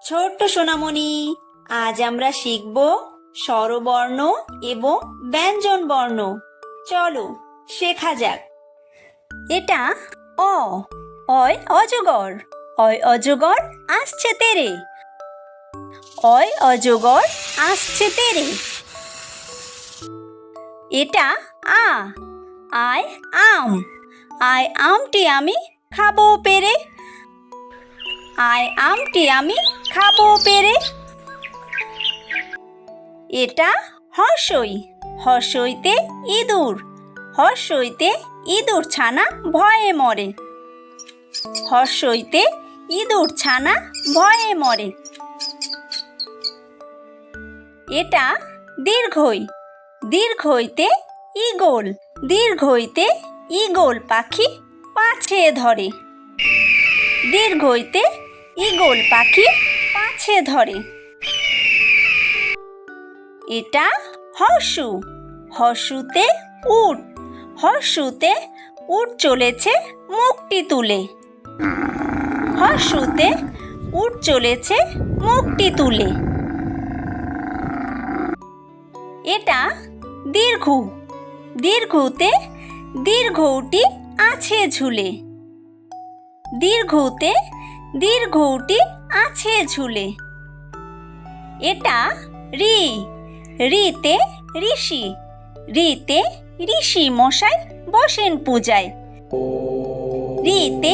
ছোট্ট সোনামণি, আজ আমরা শিখব স্বরবর্ণ এবং ব্যঞ্জন বর্ণ। চলো শেখা যাক। এটা অ, অয় অজগর, অয় অজগর আসছে তেরে, অয় অজগর আসছে তেরে। এটা আ, আয় আম, আয় আমটি আমি খাবো পেরে, আয় আমটি আমি খাবো পেরে। এটা হর্ষই, হর্ষইতে ইঁদুর, হর্ষইতে ইঁদুর ছানা ভয়ে মরে, হর্ষইতে ইঁদুর ছানা ভয়ে মরে। এটা দীর্ঘই, দীর্ঘইতে ঈগল, দীর্ঘইতে ঈগল পাখি পাছে ধরে, দীর্ঘইতে ঈগল পাখি পাছে ধরে। এটা হর্ষু, হর্ষুতে উট, হর্ষুতে উট চলেছে মুখটি তুলে, হর্ষুতে উট চলেছে মুখটি তুলে। এটা দীর্ঘু, দীর্ঘুতে দীর্ঘউটি আছে ঝুলে, দীর্ঘুতে দীর্ঘউটি আছে ঝুলে। এটা ঋ, ঋতে ঋষি, ঋতে ঋষি মশাই বসেন পূজায়, ঋতে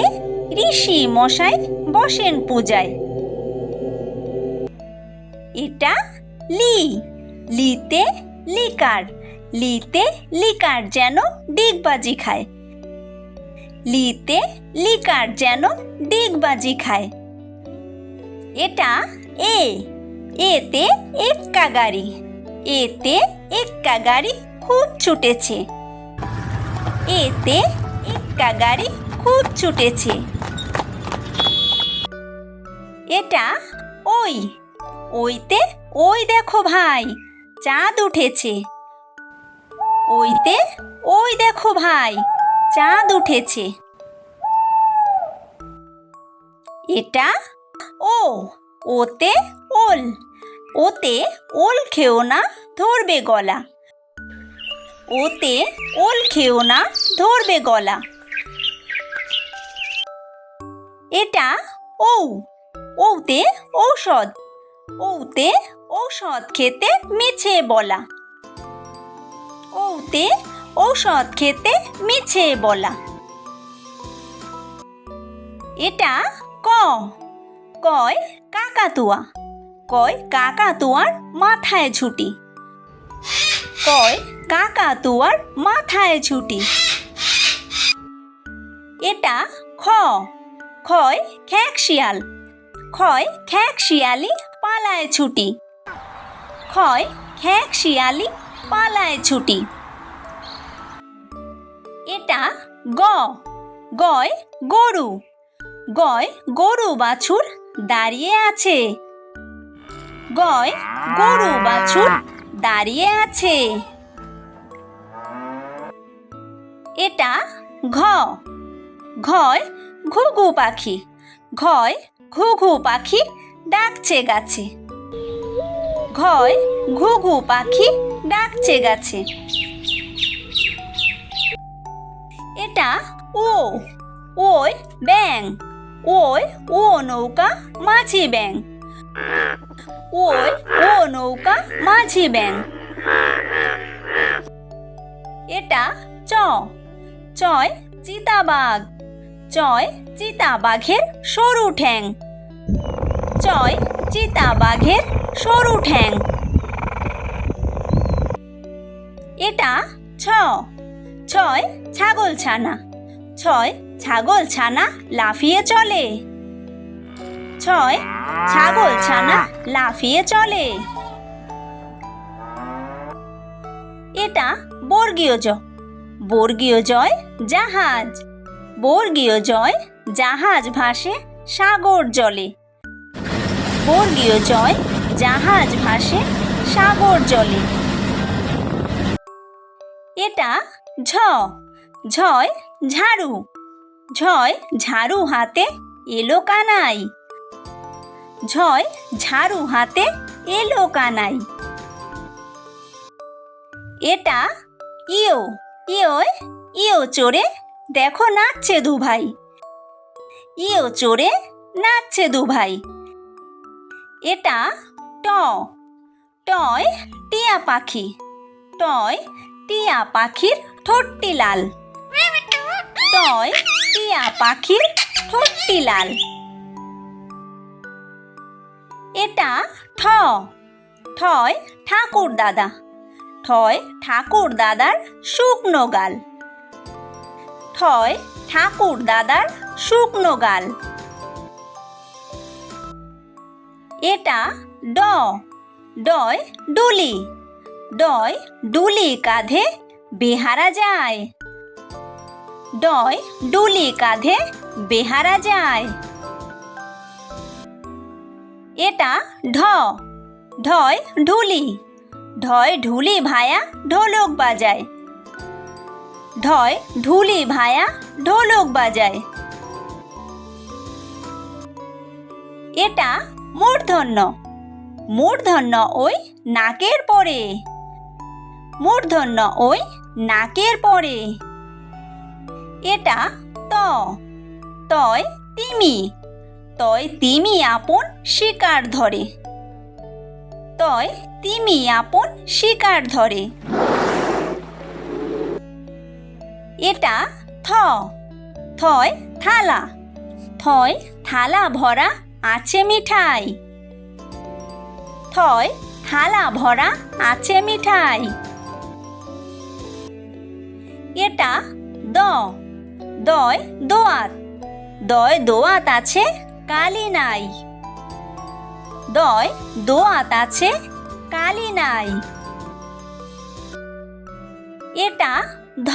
ঋষি মশাই বসেন পূজায়। এটা লি, লিতে লিকার, লিতে লিকার যেন ডিগবাজি খায়, লিতে লিকার যেন ডিগবাজি খায়। এটা এ, এতে এক্কা গাড়ি, এতে এক্কা গাড়ি খুব ছুটেছে, এতে এক্কা গাড়ি খুব ছুটেছে। এটা ওই, ওইতে ওই দেখো ভাই চাঁদ উঠেছে, ওইতে ওই দেখো ভাই চাঁদ উঠেছে। এটা ও, ওতে ওল, ওতে ওল খেও না ধরবে গলা, ওতে ওল খেও না ধরবে গলা। এটা ঔ, ঔতে ঔষধ, ঔতে ঔষধ খেতে মিছে বলা, ঔতে ঔষধ খেতে মিছে বলা। এটা ক, কয় কাকাতুয়া, কয় কাকাতুয়ার মাথায় ঝুঁটি, কয় কাকাতুয়ার মাথায় ঝুঁটি। এটা খ, খয় খ্যাঁক শিয়াল, খয় খ্যাঁক শিয়ালি পালায় ছুটি, খয় খ্যাঁক শিয়ালি পালায় ছুটি। এটা গ, গয় গরু, গয় গরু বাছুর দাঁড়িয়ে আছে, গয় গরু বাছুর দাঁড়িয়ে আছে। এটা ঘ, ঘয় ঘুঘু পাখি, ঘয় ঘুঘু পাখি ডাকছে গাছে, ঘয় ঘুঘু পাখি ডাকছে গাছে। এটা ও, ওই ব্যাঙ, ওই ও নৌকা মাঝি ব্যাঙ, ওই ও নৌকা মাঝি ব্যাঙ। এটা চ, চয় চিতাবাঘ, চয় চিতাবাঘের সরু ঠ্যাং, চয় চিতাবাঘের সরু ঠ্যাং। এটা ছ, ছয় ছাগল ছানা, ছয় ছাগল ছানা লাফিয়ে চলে, ছয় ছাগল ছানা লাফিয়ে চলে। এটা বর্গীয় জ, বর্গীয় জয় জাহাজ, বর্গীয় জয় জাহাজ ভাসে সাগর জলে, বর্গীয় জয় জাহাজ ভাসে সাগর জলে। এটা ঝ ঝয় ঝাড়ু, ঝয় ঝাড়ু হাতে এলো কানাই, ঝয় ঝাড়ু হাতে এলো কানাই। এটা ইয়ো, ইয়োয় ইয়ো চড়ে দেখো নাচছে দুভাই, ইয়ো চড়ে নাচছে দুভাই। এটা ট, টয় টিয়া পাখি, টয় টিয়া পাখির ঠোঁটটি লাল, টয় টিয়া পাখির ঠোঁটটি লাল। এটা ঠ, ঠয় ঠাকুর দাদা, ঠয় ঠাকুর দাদার শুকনো গাল, ঠয় ঠাকুর দাদার শুকনো গাল। এটা ড, ডয় ডুলি, ডয় ডুলি কাঁধে বেহারা যায়, ডয় ডুলি কাঁধে বেহারা যায়। এটা ঢ, ঢয় ঢুলি, ঢয় ঢুলি ভায়া ঢোলক বাজায়, ঢয় ঢুলি ভায়া ঢোলক বাজায়। এটা মূর্ধন্য, মূর্ধন্য ওই নাকের পরে, মূর্ধন্য ওই নাকের পরে। এটা ত, তয় তিমি, তয় তিমি আপন শিকার ধরে, তয় তিমি আপন শিকার ধরে। এটা থ, থয় থালা, থয় থালা ভরা আছে মিঠাই, থয় থালা ভরা আছে মিঠাই। এটা দ, দয় দোয়াত, দয় দোয়াত আছে কালি নাই, দয় দোয়াত আছে কালি নাই। এটা ধ,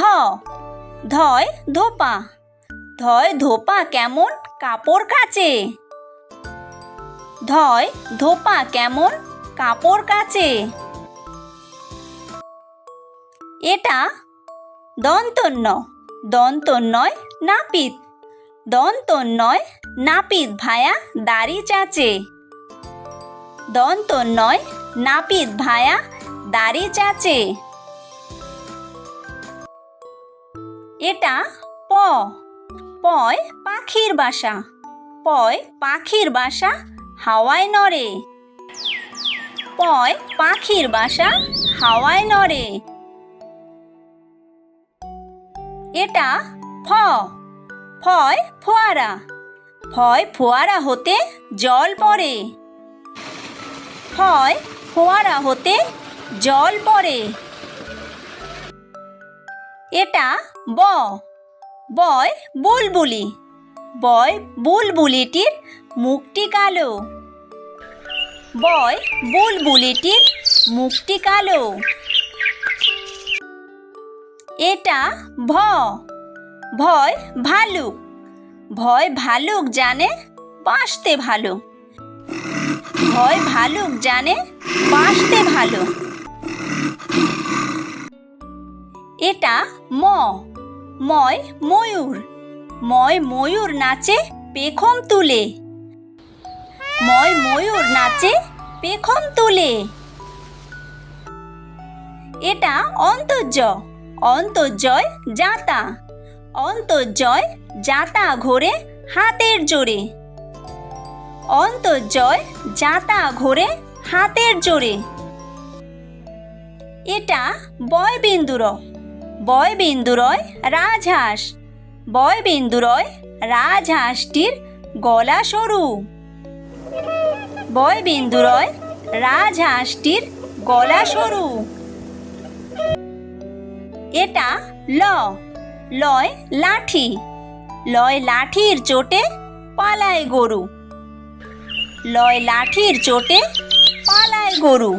ধয় ধোপা, ধয় ধোপা কেমন কাপড় কাচে, ধয় ধোপা কেমন কাপড় কাচে। এটা দন্তন্য, দন্তন্যয় নাপিত, দন্তন্যয় নাপিত ভায়া দাড়ি চাচে, দন্তন্যয় নাপিত ভায়া দাড়ি চাচে। এটা প, পয় পাখির বাসা, পয় পাখির বাসা হাওয়ায় নড়ে, পয় পাখির বাসা হাওয়ায় নড়ে। এটা ফ, ফয় ফোয়ারা, ফয় ফোয়ারা হতে জল পড়ে, ফয় ফোয়ারা হতে জল পড়ে। এটা ব, বয় বুলবুলি, বয় বুলবুলিটির মুখটি কালো, বয় বুলবুলিটির মুখটি কালো। এটা ভ, ভয় ভালুক, ভয় ভালুক জানে বাঁচতে ভালো, ভয় ভালুক জানে বাঁচতে ভালো। এটা ম, ময় ময়ূর, ময় ময়ূর নাচে পেখম তুলে, ময় ময়ূর নাচে পেখম তুলে। এটা অন্তর্য, অন্তর্জয় জাঁতা, অন্তর্জয় জাঁতা ঘোরে হাতের জোরে, অন্তর্জয় জাঁতা ঘোরে হাতের জোরে। এটা বয়বিন্দুর, বয়বিন্দুরয় রাজহাঁস, বয়বিন্দুরয় রাজহাঁসটির গলা সরু, বয়বিন্দুরয় রাজহাঁসটির গলা সরু। এটা ল, লয় লাঠি, লয় লাঠির চোটে পালায় গরু, লয় লাঠির চোটে পালায় গরু।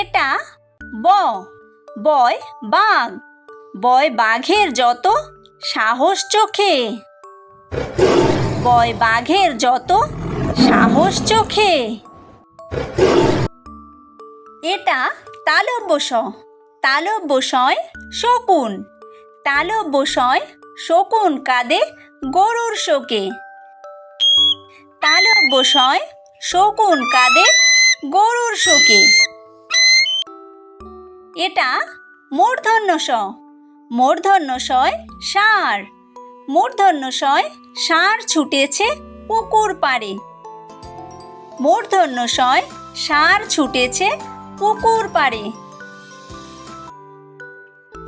এটা ব, বয় বাঘ, বয় বাঘের যত সাহস চোখে, বয় বাঘের যত সাহস চোখে। এটা তালব্য শ, তালব্য শয় শকুন, তালব্য শয় শকুন কাঁদে গরুর শোকে, তালব্য শয় শকুন কাঁদে গরুর শোকে। এটা মূর্ধন্য ষ, মূর্ধন্য শয় ষাঁড়, মূর্ধন্য শয় ষাঁড় ছুটেছে পুকুর পাড়ে, মূর্ধন্য শয় ষাঁড় ছুটেছে পুকুর পাড়ে।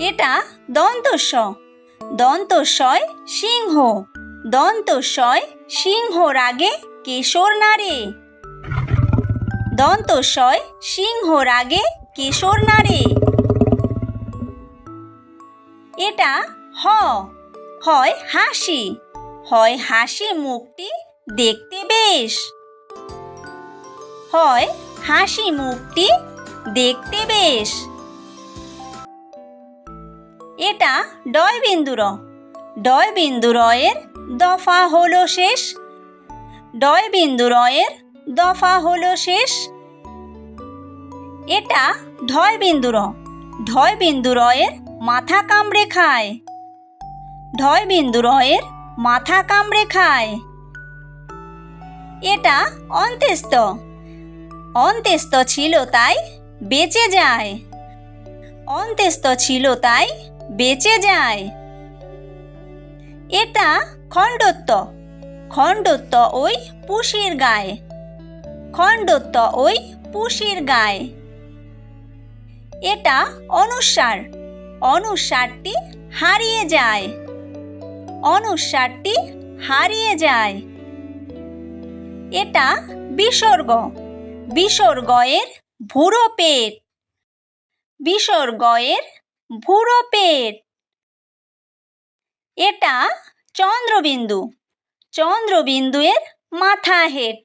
এটা দন্তস্ব, দন্তস্বয় সিংহ, দন্তস্বয় সিংহ রাগে কেশর নাড়ে, দন্তস্বয় সিংহ রাগে কেশর নাড়ে। এটা হ, হয় হাসি, হয় হাসি মুখটি দেখতে বেশ, হয় হাসি মুখটি দেখতে বেশ। এটা ডয় বিন্দু র, ডয় বিন্দু রয়ের দফা হলো শেষ, ডয় বিন্দু রয়ের দফা হলো শেষ। এটা ঢয় বিন্দু র, ঢয় বিন্দু রয়ের মাথা কামড়ে খায়, ঢয় বিন্দু রয়ের মাথা কামড়ে খায়। এটা অন্ত্যেস্ত, অন্ত্যেস্ত ছিল তাই বেঁচে যায়, অন্ত্যেস্ত ছিল তাই বেঁচে যায়। এটা খণ্ডত্ব, খণ্ডত্ব ওই পুষির গায়ে, খণ্ডত্ব ওই পুষির গায়ে। এটা অনুস্বার, অনুস্বারটি হারিয়ে যায়, অনুস্বারটি হারিয়ে যায়। এটা বিসর্গ, বিসর্গয়ের ভুরো পেট, বিসর্গয়ের ভুরো পেট। এটা চন্দ্রবিন্দু, চন্দ্রবিন্দুয়ের মাথা হেঁট,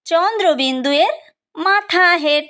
চন্দ্রবিন্দুয়ের মাথা হেঁট।